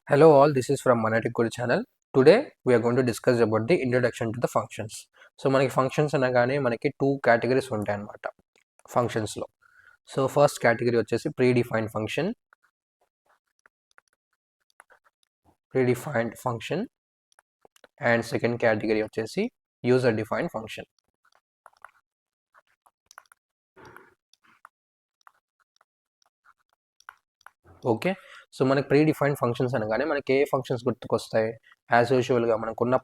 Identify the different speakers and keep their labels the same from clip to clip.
Speaker 1: Hello all, this is from Manatic Guru channel. Today we are going to discuss about the introduction to the functions. So మనకి functions అనగానే మనకి two categories ఉంటాయి అన్నమాట functions లో. So first category వచ్చేసి predefined function and second category వచ్చేసి user defined function. Okay, so మనకి predefined functions అనగానే మనకి ఏ ఫంక్షన్స్ గుర్తుకొస్తాయి? యాజ్ యూజువల్గా మనకున్న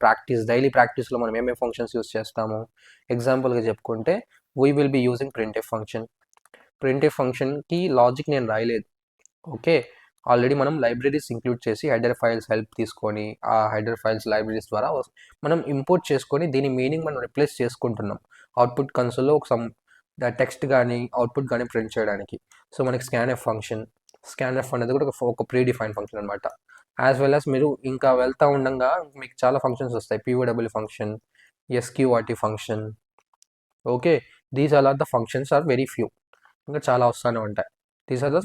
Speaker 1: డైలీ ప్రాక్టీస్లో మనం ఏమేమి ఫంక్షన్స్ యూస్ చేస్తాము? ఎగ్జాంపుల్గా చెప్పుకుంటే we will be using printf function. Printf ఫంక్షన్కి లాజిక్ నేను రాయలేదు. ఓకే, ఆల్రెడీ మనం లైబ్రరీస్ ఇంక్లూడ్ చేసి హెడర్ ఫైల్స్ హెల్ప్ తీసుకొని ఆ హెడర్ ఫైల్స్ లైబ్రరీస్ ద్వారా మనం ఇంపోర్ట్ చేసుకొని దీని మీనింగ్ మనం రిప్లేస్ చేసుకుంటున్నాం అవుట్పుట్ కన్సోల్లో ఒక టెక్స్ట్ కానీ అవుట్పుట్ కానీ ప్రింట్ చేయడానికి. సో మనకి స్కాన్ఎఫ్ అనేది కూడా ఒక ప్రీడిఫైన్ ఫంక్షన్ అనమాట. యాజ్ వెల్ యాజ్ మీరు ఇంకా వెళ్తూ ఉండగా మీకు చాలా ఫంక్షన్స్ వస్తాయి. POW function, SQRT function. Okay, these are the functions are very few, ఇంకా చాలా వస్తూనే ఉంటాయి. These are the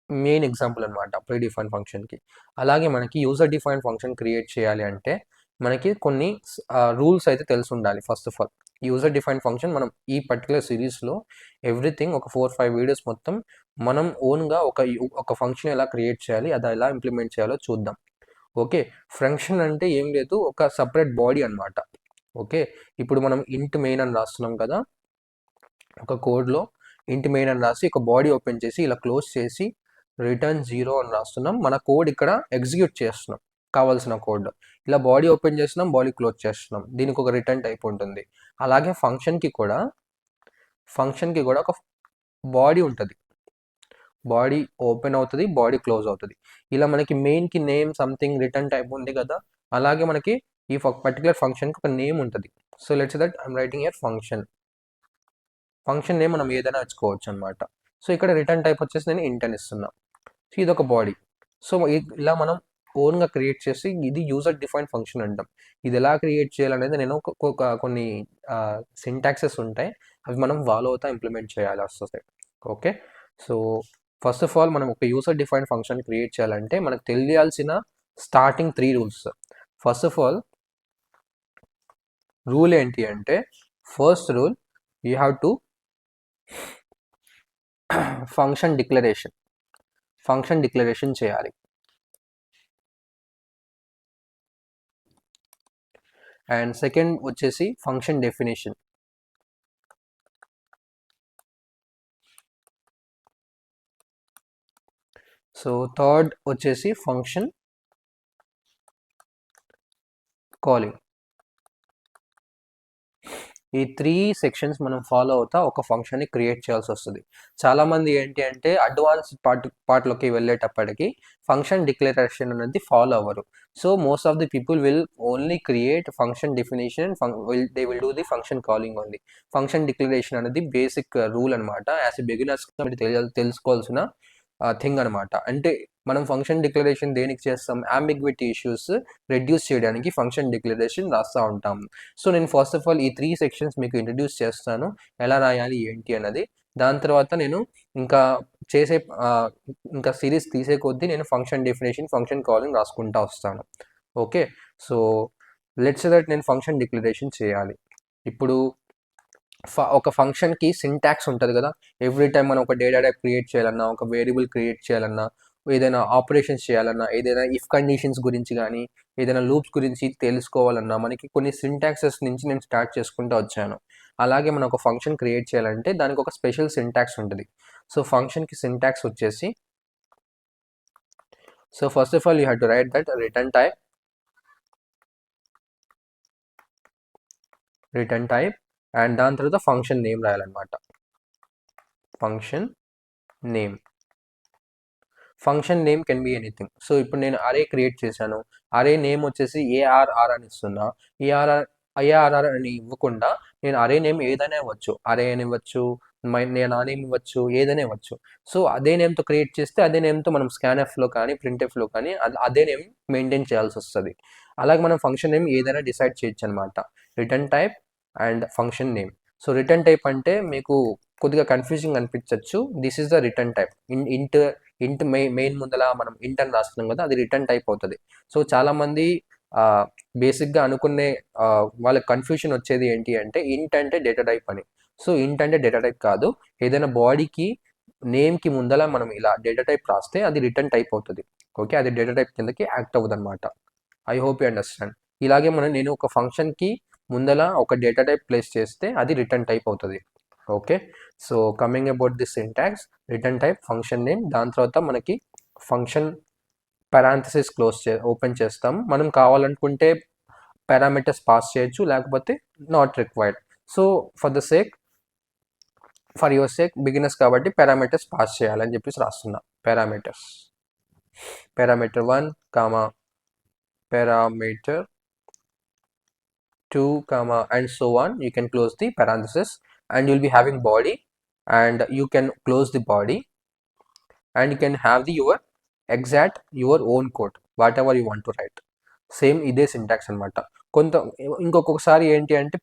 Speaker 1: main example అనమాట ప్రీడిఫైన్ ఫంక్షన్కి. అలాగే మనకి యూజర్ డిఫైన్ ఫంక్షన్ క్రియేట్ చేయాలి అంటే మనకి కొన్ని రూల్స్ అయితే తెలిసి ఉండాలి. First of all user define function మనం ఈ పర్టికులర్ సిరీస్లో ఎవ్రీథింగ్ ఒక 4-5 వీడియోస్ మొత్తం మనం ఓన్గా ఒక ఫంక్షన్ ఎలా క్రియేట్ చేయాలి, అది ఎలా ఇంప్లిమెంట్ చేయాలో చూద్దాం. ఓకే, ఫంక్షన్ అంటే ఏం లేదు, ఒక సపరేట్ బాడీ అనమాట. ఓకే, ఇప్పుడు మనం ఇంట్ మెయిన్ అని రాస్తున్నాం కదా, ఒక కోడ్లో ఇంట్ మెయిన్ అని రాసి ఒక బాడీ ఓపెన్ చేసి ఇలా క్లోజ్ చేసి రిటర్న్ 0 అని రాస్తున్నాం. మన కోడ్ ఇక్కడ ఎగ్జిక్యూట్ చేస్తున్నాం కావాల్సిన కోడ్. ఇలా బాడీ ఓపెన్ చేస్తున్నాం, బాడీ క్లోజ్ చేస్తున్నాం, దీనికి ఒక రిటర్న్ టైప్ ఉంటుంది. అలాగే ఫంక్షన్కి కూడా ఒక బాడీ ఉంటుంది. బాడీ ఓపెన్ అవుతుంది, బాడీ క్లోజ్ అవుతుంది. ఇలా మనకి మెయిన్కి నేమ్ సంథింగ్ రిటర్న్ టైప్ ఉంది కదా, అలాగే మనకి ఈ పర్టికులర్ ఫంక్షన్కి ఒక నేమ్ ఉంటుంది. So let's that I'm writing here function name మనం ఏదైనా ఇచ్చుకోవచ్చు అనమాట. సో ఇక్కడ రిటర్న్ టైప్ వచ్చేసి నేను ఇంట్ అని ఇస్తున్నా. సో ఇది ఒక బాడీ. సో ఇలా మనం ఓన్గా క్రియేట్ చేసి ఇది యూజర్ డిఫైన్డ్ ఫంక్షన్ అంటాం. ఇది ఎలా క్రియేట్ చేయాలనేది నేను కొన్ని సింటాక్సెస్ ఉంటాయి, అవి మనం ఫాలో అవుతా ఇంప్లిమెంట్ చేయాలి వస్తుంది. Okay, so first of all మనం ఒక యూజర్ డిఫైన్డ్ ఫంక్షన్ క్రియేట్ చేయాలంటే మనకు తెలియాల్సిన starting 3 rules. First of all rule ఏంటి అంటే, first rule you have to function declaration చేయాలి. అండ్ సెకండ్ వచ్చేసి ఫంక్షన్ డెఫినేషన్. సో థర్డ్ వచ్చేసి ఫంక్షన్ కాలింగ్. ఈ 3 సెక్షన్స్ మనం ఫాలో అవుతా ఒక ఫంక్షన్ని క్రియేట్ చేయాల్సి వస్తుంది. చాలామంది ఏంటి అంటే అడ్వాన్స్ పార్ట్లోకి వెళ్ళేటప్పటికి ఫంక్షన్ డిక్లరేషన్ అనేది ఫాలో అవ్వరు. So most of the people will only create function definition, they will do the function calling only. Function declaration అనేది బేసిక్ రూల్ అనమాట. యాజ్ ఎ బిగినర్స్ తెలుసుకోవాల్సిన థింగ్ అనమాట. అంటే మనం ఫంక్షన్ డిక్లరేషన్ దేనికి చేస్తాం? అంబిగ్విటీ ఇష్యూస్ రెడ్యూస్ చేయడానికి ఫంక్షన్ డిక్లరేషన్ రాస్తూ ఉంటాం. సో నేను ఫస్ట్ ఆఫ్ ఆల్ ఈ 3 సెక్షన్స్ మీకు ఇంట్రడ్యూస్ చేస్తాను, ఎలా రాయాలి ఏంటి అన్నది. దాని తర్వాత నేను ఇంకా ఇంకా సిరీస్ తీసే కొద్దీ నేను ఫంక్షన్ డెఫినేషన్, ఫంక్షన్ కాలింగ్ రాసుకుంటా వస్తాను. ఓకే, సో లెట్స్ దట్ నేను ఫంక్షన్ డిక్లరేషన్ చేయాలి. ఇప్పుడు ఒక ఫంక్షన్కి సింటాక్స్ ఉంటుంది కదా. ఎవ్రీ టైం మనం ఒక డేటా టైప్ క్రియేట్ చేయాలన్నా, ఒక వేరియబుల్ క్రియేట్ చేయాలన్నా, ఏదైనా ఆపరేషన్స్ చేయాలన్నా, ఏదైనా ఇఫ్ కండిషన్స్ గురించి కానీ, ఏదైనా లూప్స్ గురించి తెలుసుకోవాలన్నా మనకి కొన్ని సింటాక్సెస్ నుంచి నేను స్టార్ట్ చేసుకుంటూ వచ్చాను. అలాగే మనం ఒక ఫంక్షన్ క్రియేట్ చేయాలంటే దానికి ఒక స్పెషల్ సింటాక్స్ ఉంటుంది. సో ఫంక్షన్కి సింటాక్స్ వచ్చేసి, so first of all you have to write that return type and దాని తర్వాత ఫంక్షన్ నేమ్ రాయాలన్నమాట. Function name can be anything. So ఇప్పుడు నేను అరే క్రియేట్ చేశాను, అరే నేమ్ వచ్చేసి ఏఆర్ఆర్ అని ఇస్తున్నా. ఏఆర్ఆర్ అని ఇవ్వకుండా నేను అరే నేమ్ ఏదైనా ఇవ్వచ్చు, అరే అని ఇవ్వచ్చు, నేను ఆ నేమ్ ఇవ్వచ్చు, ఏదైనా ఇవ్వచ్చు. సో అదే నేమ్తో క్రియేట్ చేస్తే అదే నేమ్తో మనం స్కాన్ఎఫ్లో కానీ ప్రింట్ఎఫ్లో కానీ అదే నేమ్ మెయింటైన్ చేయాల్సి వస్తుంది. అలాగే మనం ఫంక్షన్ నేమ్ ఏదైనా డిసైడ్ చేయొచ్చు అనమాట. Return type and function name. So return type అంటే మీకు కొద్దిగా కన్ఫ్యూజింగ్ అనిపించవచ్చు. This is the return type. ఇంట్ ఇంట్ మెయిన్ ముందల మనం ఇంట్ అని రాస్తున్నాం కదా, అది రిటర్న్ టైప్ అవుతుంది. సో చాలామంది బేసిక్గా అనుకునే వాళ్ళకి కన్ఫ్యూషన్ వచ్చేది ఏంటి అంటే ఇంట్ అంటే డేటా టైప్ అని. సో ఇంట్ అంటే డేటా టైప్ కాదు. ఏదైనా బాడీకి నేమ్కి ముందల మనం ఇలా డేటా టైప్ రాస్తే అది రిటర్న్ టైప్ అవుతుంది. ఓకే, అది డేటా టైప్ కిందకి యాక్ట్ అవుతుంది అనమాట. I hope you understand. ఇలాగే నేను ఒక ఫంక్షన్కి ముందల ఒక డేటా టైప్ ప్లేస్ చేస్తే అది రిటర్న్ టైప్ అవుతుంది. Okay, so coming about this syntax, return type, function name, దాని తర్వాత మనకి ఫంక్షన్ పారాంథసిస్ ఓపెన్ చేస్తాం. మనం కావాలనుకుంటే పారామీటర్స్ పాస్ చేయొచ్చు, లేకపోతే not required. So for your sake beginners కాబట్టి పారామీటర్స్ పాస్ చేయాలని చెప్పేసి రాస్తున్నా. Parameter 1 comma parameter 2 comma and so on. You can close the parenthesis and you'll be having body, and you can close the body and you can have your own code, whatever you want to write. Same ఇదే syntax అనమాట. ఇంకొకసారి ఏంటి అంటే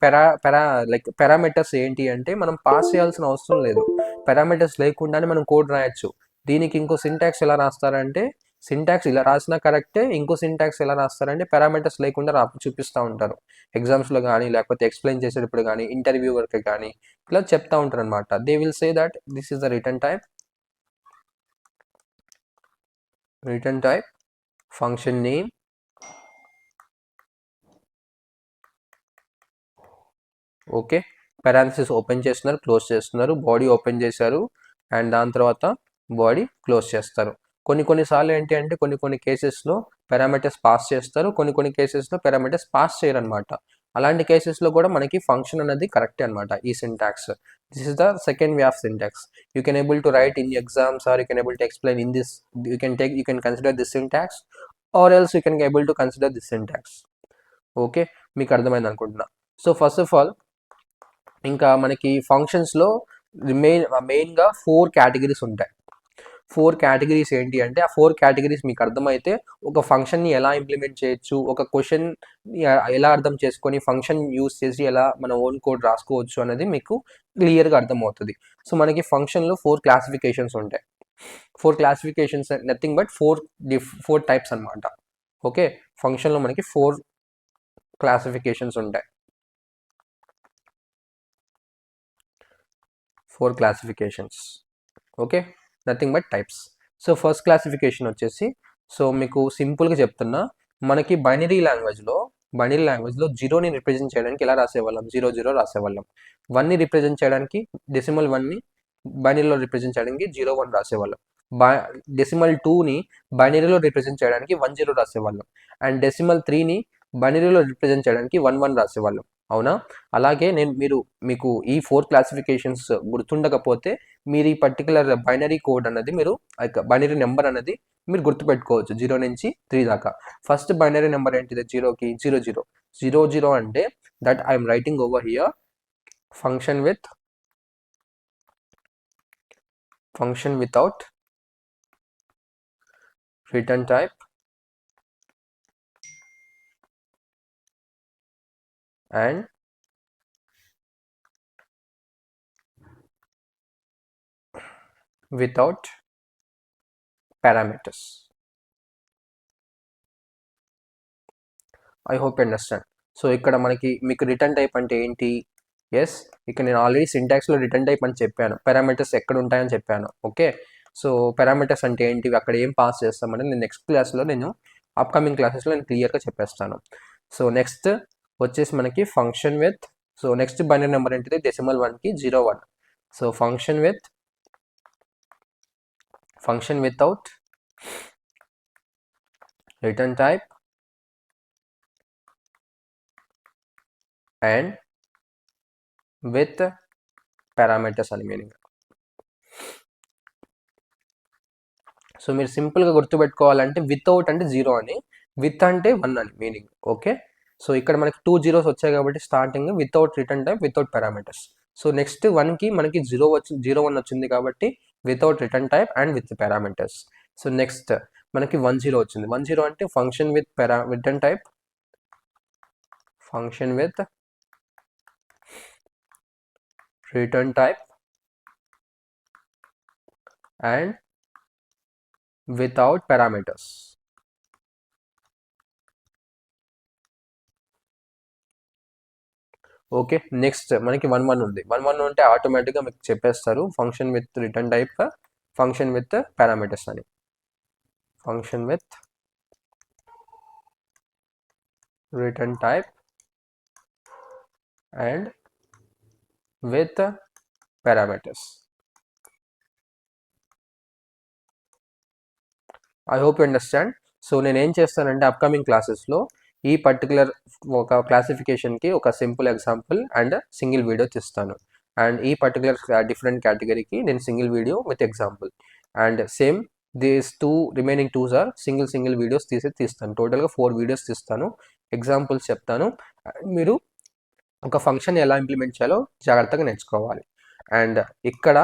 Speaker 1: parameters ఏంటి అంటే మనం pass చేయాల్సిన అవసరం లేదు. పారామీటర్స్ లేకుండానే మనం కోడ్ రాయొచ్చు. దీనికి ఇంకో సింటాక్స్ ఎలా రాస్తారంటే, సింటాక్స్ ఇలా రాసినా కరెక్టే, ఇంకో సింటాక్స్ ఎలా రాస్తారంటే పారామీటర్స్ లేకుండా చూపిస్తూ ఉంటారు ఎగ్జామ్స్లో కానీ, లేకపోతే ఎక్స్ప్లెయిన్ చేసేటప్పుడు కానీ, ఇంటర్వ్యూ వరకు కానీ ఇలా చెప్తా ఉంటారు అనమాట. They will say that this is the return type, function name, okay, parenthesis open చేస్తున్నారు, క్లోజ్ చేస్తున్నారు, బాడీ ఓపెన్ చేశారు అండ్ దాని తర్వాత బాడీ క్లోజ్ చేస్తారు. కొన్నిసార్లు ఏంటి అంటే కొన్ని కేసెస్లో పారామీటర్స్ పాస్ చేస్తారు, కొన్ని కేసెస్లో పారామీటర్స్ పాస్ చేయరు అనమాట. అలాంటి కేసెస్లో కూడా మనకి ఫంక్షన్ అనేది కరెక్టే అనమాట ఈ syntax. This is the second way of syntax. You can able to write in exams or you can able to explain in this. You can consider this syntax or else you can able to consider this syntax. Okay, మీకు అర్థమైంది అనుకుంటున్నా. So first of all ఇంకా మనకి ఫంక్షన్స్లో మెయిన్గా 4 categories ఉంటాయి. 4 categories ఏంటి అంటే, ఆ 4 కేటగిరీస్ మీకు అర్థమైతే ఒక ఫంక్షన్ని ఎలా ఇంప్లిమెంట్ చేయొచ్చు, ఒక క్వశ్చన్ ఎలా అర్థం చేసుకొని ఫంక్షన్ యూస్ చేసి ఎలా మన ఓన్ కోడ్ రాసుకోవచ్చు అనేది మీకు క్లియర్గా అర్థమవుతుంది. సో మనకి ఫంక్షన్లో 4 క్లాసిఫికేషన్స్ ఉంటాయి. 4 క్లాసిఫికేషన్స్ నథింగ్ బట్ 4 టైప్స్ అనమాట. ఓకే, ఫంక్షన్లో మనకి 4 క్లాసిఫికేషన్స్ ఉంటాయి. 4 classifications. Okay, nothing but types. So first classification వచ్చేసి, సో మీకు సింపుల్గా చెప్తున్నా, మనకి బైనరీ లాంగ్వేజ్లో జీరోని రిప్రజెంట్ చేయడానికి ఎలా రాసేవాళ్ళం, 00 రాసేవాళ్ళం. 1ని రిప్రజెంట్ చేయడానికి డెసిమల్ 1ని బైనరీలో రిప్రజెంట్ చేయడానికి 01 రాసేవాళ్ళం. డెసిమల్ 2ని బైనరీలో రిప్రజెంట్ చేయడానికి 10 రాసేవాళ్ళం. అండ్ డెసిమల్ 3ని బైనరీలో రిప్రజెంట్ చేయడానికి 11 రాసేవాళ్ళం. అవునా? అలాగే మీకు ఈ 4 క్లాసిఫికేషన్స్ గుర్తుండకపోతే మీరు ఈ పర్టికులర్ బైనరీ కోడ్ అన్నది బైనరీ నెంబర్ అనేది మీరు గుర్తుపెట్టుకోవచ్చు 0 నుంచి 3 దాకా. ఫస్ట్ బైనరీ నెంబర్ ఏంటిది 0కి 00. 00 అంటే that I'm writing over here function without return type and without parameters. I hope you understand. So ఇక్కడ మీకు రిటర్న్ టైప్ అంటే ఏంటి? ఎస్, ఇక్కడ నేను ఆల్రెడీ సింటాక్స్లో రిటర్న్ టైప్ అని చెప్పాను, పారామీటర్స్ ఎక్కడ ఉంటాయని చెప్పాను. ఓకే, సో పారామీటర్స్ అంటే ఏంటివి, అక్కడ ఏం పాస్ చేస్తామంటే నేను నెక్స్ట్ క్లాస్లో అప్కమింగ్ క్లాసెస్లో నేను క్లియర్గా చెప్పేస్తాను. సో నెక్స్ట్ వచ్చేసి మనకి function with, so next binary number ఏంటిది డెసిమల్ 1కి 01. So function without return type and with parameters అని మీనింగ్. సో మీరు సింపుల్గా గుర్తుపెట్టుకోవాలంటే వితౌట్ అంటే 0 అని, విత్ అంటే 1 అని మీనింగ్. ఓకే, సో ఇక్కడ మనకి 2 zeros వచ్చాయి కాబట్టి starting without return type, without parameters. So next 1కి మనకి 01 వచ్చింది కాబట్టి without return type and with parameters. So next మనకి 10 వచ్చింది. 10 అంటే function with return type, function with return type and without parameters. Okay, next మనకి 1 1 ఉంది. 1 1 ఉంటే ఆటోమేటిక్గా మీకు చెప్పేస్తారు function with return type, function with parameters అని. Function with return type and with parameters. I hope you understand. So నేను ఏం చేస్తానంటే అప్కమింగ్ క్లాసెస్లో ఈ పర్టికులర్ ఒక క్లాసిఫికేషన్కి ఒక simple example and single video తీస్తాను. అండ్ ఈ పర్టికులర్ డిఫరెంట్ కేటగిరీకి నేను single video with example. And same these remaining twos or single videos తీస్తాను. టోటల్గా 4 వీడియోస్ తీస్తాను, ఎగ్జాంపుల్స్ చెప్తాను. మీరు ఒక ఫంక్షన్ ఎలా ఇంప్లిమెంట్ చేయాలో జాగ్రత్తగా నేర్చుకోవాలి. అండ్ ఇక్కడ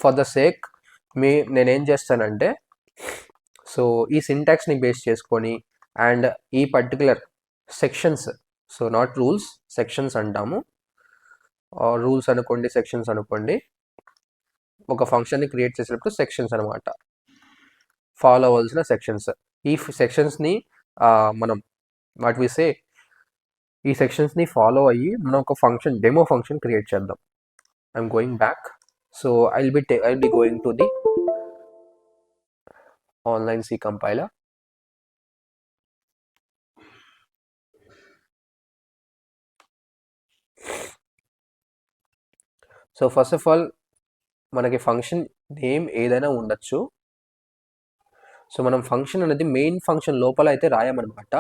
Speaker 1: ఫర్ ద సేక్ నేనేం చేస్తానంటే, సో ఈ సింటాక్స్ని బేస్ చేసుకొని అండ్ ఈ particular sections, so not rules, sections అంటాము, రూల్స్ అనుకోండి, సెక్షన్స్ అనుకోండి. ఒక ఫంక్షన్ని క్రియేట్ చేసేటప్పుడు సెక్షన్స్ అనమాట, ఫాలో అవ్వాల్సిన సెక్షన్స్. ఈ సెక్షన్స్ని మనం వాట్ వి సే, ఈ సెక్షన్స్ని ఫాలో అయ్యి మనం ఒక ఫంక్షన్, డెమో ఫంక్షన్ క్రియేట్ చేద్దాం. I'm going back. So I'll be going to the online C compiler. So first of all మనకి ఫంక్షన్ నేమ్ ఏదైనా ఉండొచ్చు. సో మనం ఫంక్షన్ అనేది మెయిన్ ఫంక్షన్ లోపల అయితే రాయమన్నమాట,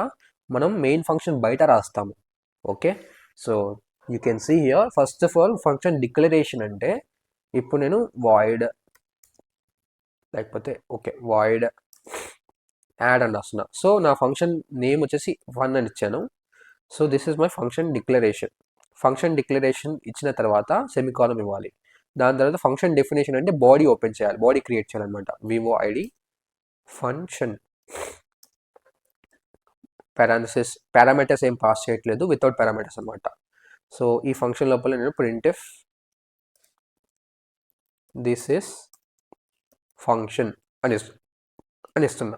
Speaker 1: మనం మెయిన్ ఫంక్షన్ బయట రాస్తాము. Okay, so you can see here first of all function declaration అంటే ఇప్పుడు నేను వాయిడ్ లేకపోతే ఓకే వాయిడ్ యాడ్ అని రాస్తున్నా. సో నా ఫంక్షన్ నేమ్ వచ్చేసి 1 అని ఇచ్చాను. So this is my function declaration. Function declaration ఇచ్చిన తర్వాత సెమికాలం ఇవ్వాలి. దాని తర్వాత ఫంక్షన్ డెఫినేషన్ అంటే బాడీ ఓపెన్ చేయాలి, బాడీ క్రియేట్ చేయాలన్నమాట. Vivo ID function parenthesis, parameters ఏం పాస్ చేయట్లేదు, వితౌట్ పారామీటర్స్ అనమాట. సో ఈ ఫంక్షన్ లోపల నేను ప్రింట్ఎఫ్ దిస్ ఇస్ ఫంక్షన్ అని ఇస్తున్నా.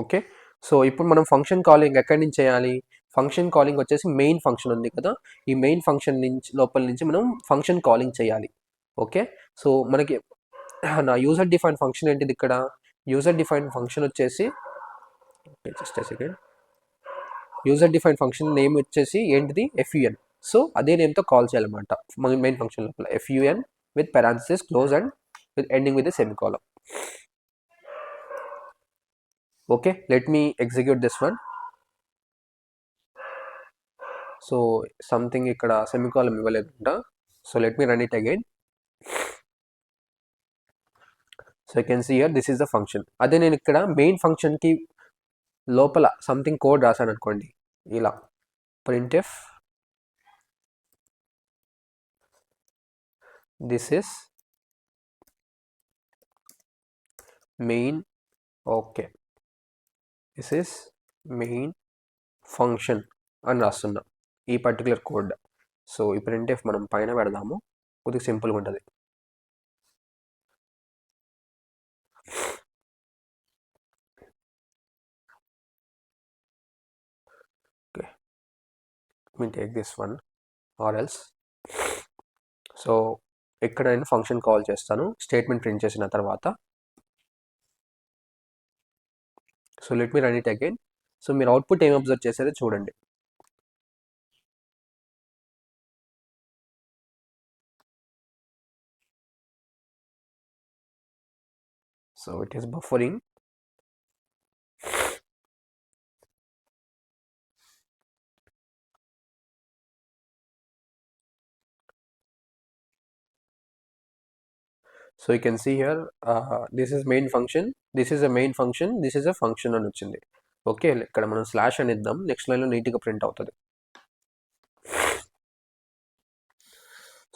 Speaker 1: ఓకే, సో ఇప్పుడు మనం ఫంక్షన్ కాలింగ్ ఎక్కడి నుంచి చేయాలి? ఫంక్షన్ కాలింగ్ వచ్చేసి మెయిన్ ఫంక్షన్ ఉంది కదా, ఈ మెయిన్ ఫంక్షన్ నుంచి లోపల నుంచి మనం ఫంక్షన్ కాలింగ్ చేయాలి. ఓకే, సో మనకి నా యూజర్ డిఫైన్ ఫంక్షన్ ఏంటిది? ఇక్కడ యూజర్ డిఫైన్ ఫంక్షన్ వచ్చేసి just second, user define function name వచ్చేసి ఏంటిది? FUN. సో అదే నేమ్తో కాల్ చేయాలన్నమాట మెయిన్ ఫంక్షన్ లోపల, FUN with parenthesis close and with ending with సెమికాలం. Okay, let me execute this one. So something ఇక్కడ సెమికాలం ఇవ్వలేదంట. So let me run it again. So you can see here this is the function. అదే నేను ఇక్కడ main ఫంక్షన్కి లోపల something code రాశాను అనుకోండి, ఇలా printf this is main, okay this is main function అని రాస్తున్నా ఈ పర్టికులర్ కోడ్. సో ఈ ప్రింట్ఎఫ్ మనం పైన పెడదాము, కొద్దిగా సింపుల్గా ఉంటుంది. Okay, me take this one or else. So ఇక్కడ నేను ఫంక్షన్ కాల్ చేస్తాను స్టేట్మెంట్ ప్రింట్ చేసిన తర్వాత. So let me run it again. So మీరు అవుట్పుట్ ఏం అబ్జర్వ్ చేసేది చూడండి. So it is buffering. So you can see here this is main function, this is a main function, this is a function అని వచ్చింది. Okay, ఇక్కడ మనం slash అని ఇద్దాం, నెక్స్ట్ లైన్లో నీట్గా ప్రింట్ అవుతుంది.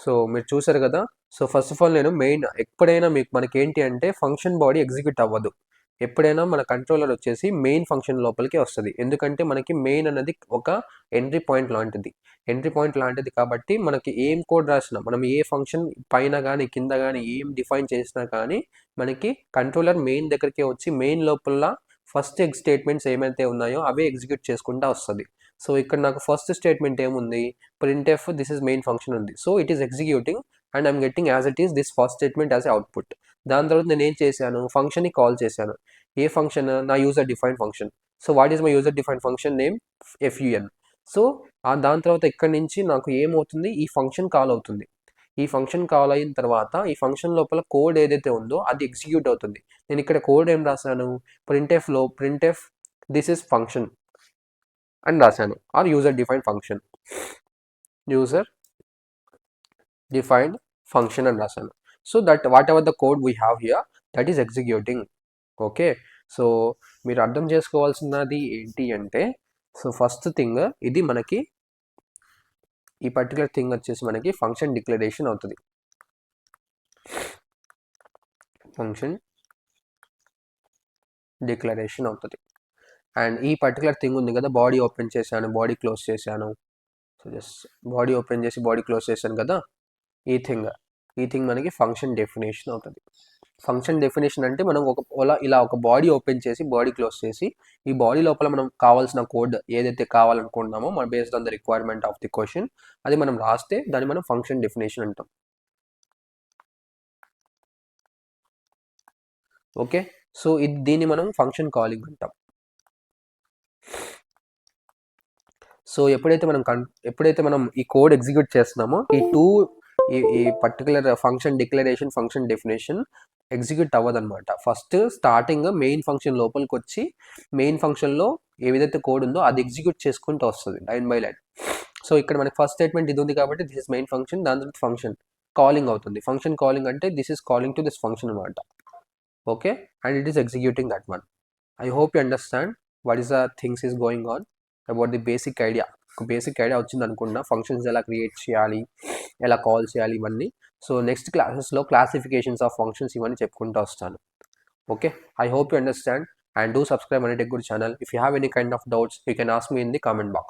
Speaker 1: సో మీరు చూసారు కదా. సో ఫస్ట్ ఆఫ్ ఆల్ నేను మెయిన్ ఎప్పుడైనా మనకి ఏంటి అంటే ఫంక్షన్ బాడీ ఎగ్జిక్యూట్ అవ్వదు, ఎప్పుడైనా మన కంట్రోలర్ వచ్చేసి మెయిన్ ఫంక్షన్ లోపలికి వస్తుంది. ఎందుకంటే మనకి మెయిన్ అనేది ఒక ఎంట్రీ పాయింట్ లాంటిది కాబట్టి మనకి ఏం కోడ్ రాసినా, మనం ఏ ఫంక్షన్ పైన కానీ కింద కానీ ఏం డిఫైన్ చేసినా కానీ మనకి కంట్రోలర్ మెయిన్ దగ్గరికి వచ్చి మెయిన్ లోపల ఫస్ట్ స్టేట్మెంట్స్ ఏమైతే ఉన్నాయో అవే ఎగ్జిక్యూట్ చేసుకుంటూ వస్తుంది. సో ఇక్కడ నాకు ఫస్ట్ స్టేట్మెంట్ ఏముంది, printf this is main function ఉంది. So it is executing and I'm getting as it is this first statement as a output. దాని తర్వాత నేను ఏం చేశాను, ఫంక్షన్ని కాల్ చేశాను. ఏ ఫంక్షన్, నా user define function. So what is my user define function name, fun. So దాని తర్వాత ఇక్కడ నుంచి నాకు ఏమవుతుంది, ఈ ఫంక్షన్ కాల్ అవుతుంది. ఈ ఫంక్షన్ కాల్ అయిన తర్వాత ఈ ఫంక్షన్ లోపల కోడ్ ఏదైతే ఉందో అది ఎగ్జిక్యూట్ అవుతుంది. నేను ఇక్కడ కోడ్ ఏం రాశాను, printf దిస్ ఇస్ ఫంక్షన్ అని రాశాను, ఆర్ యూజర్ డిఫైన్డ్ ఫంక్షన్ అని రాశాను. So that what ever the code we have here that is executing. Okay, so మీరు అర్థం చేసుకోవాల్సినది ఏంటి అంటే, సో ఫస్ట్ థింగ్ ఇది మనకి ఈ పర్టికులర్ థింగ్ వచ్చేసి మనకి ఫంక్షన్ డిక్లరేషన్ అవుతుంది. అండ్ ఈ పర్టికులర్ థింగ్ ఉంది కదా, బాడీ ఓపెన్ చేశాను, బాడీ క్లోజ్ చేశాను. సో జస్ట్ బాడీ ఓపెన్ చేసి బాడీ క్లోజ్ చేశాను కదా, ఈ థింగ్ మనకి ఫంక్షన్ డెఫినేషన్ అవుతుంది. ఫంక్షన్ డెఫినేషన్ అంటే మనం ఇలా ఒక బాడీ ఓపెన్ చేసి బాడీ క్లోజ్ చేసి ఈ బాడీ లోపల మనం కావాల్సిన కోడ్ ఏదైతే కావాలనుకుంటున్నామో మన based on the requirement of the question అది మనం రాస్తే దాన్ని మనం ఫంక్షన్ డెఫినేషన్ అంటాం. ఓకే, సో దీన్ని మనం ఫంక్షన్ కాలింగ్ అంటాం. సో ఎప్పుడైతే మనం ఈ కోడ్ ఎగ్జిక్యూట్ చేస్తున్నామో ఈ particular function declaration, function definition execute అవ్వదన్నమాట. ఫస్ట్ స్టార్టింగ్ మెయిన్ ఫంక్షన్ లోపలికి వచ్చి మెయిన్ ఫంక్షన్లో ఏదైతే కోడ్ ఉందో అది ఎగ్జిక్యూట్ చేసుకుంటూ వస్తుంది లైన్ బై లైన్. సో ఇక్కడ మనకి ఫస్ట్ స్టేట్మెంట్ ఇది ఉంది కాబట్టి దిస్ ఇస్ మెయిన్ ఫంక్షన్, దాని తర్వాత ఫంక్షన్ కాలింగ్ అవుతుంది. ఫంక్షన్ కాలింగ్ అంటే this is calling to this function అనమాట. Okay, and it is executing that one. I hope you understand what is the things is going on about the basic idea. ఒక basic idea వచ్చింది అనుకున్నా, functions ఎలా create చేయాలి, ఎలా call చేయాలి ఇవన్నీ. So next క్లాసెస్లో క్లాసిఫికేషన్స్ ఆఫ్ ఫంక్షన్స్ ఇవన్నీ చెప్పుకుంటూ వస్తాను. Okay, I hope you understand and do subscribe Money Tech Guru channel. If you have any kind of doubts, you can ask me in the comment box.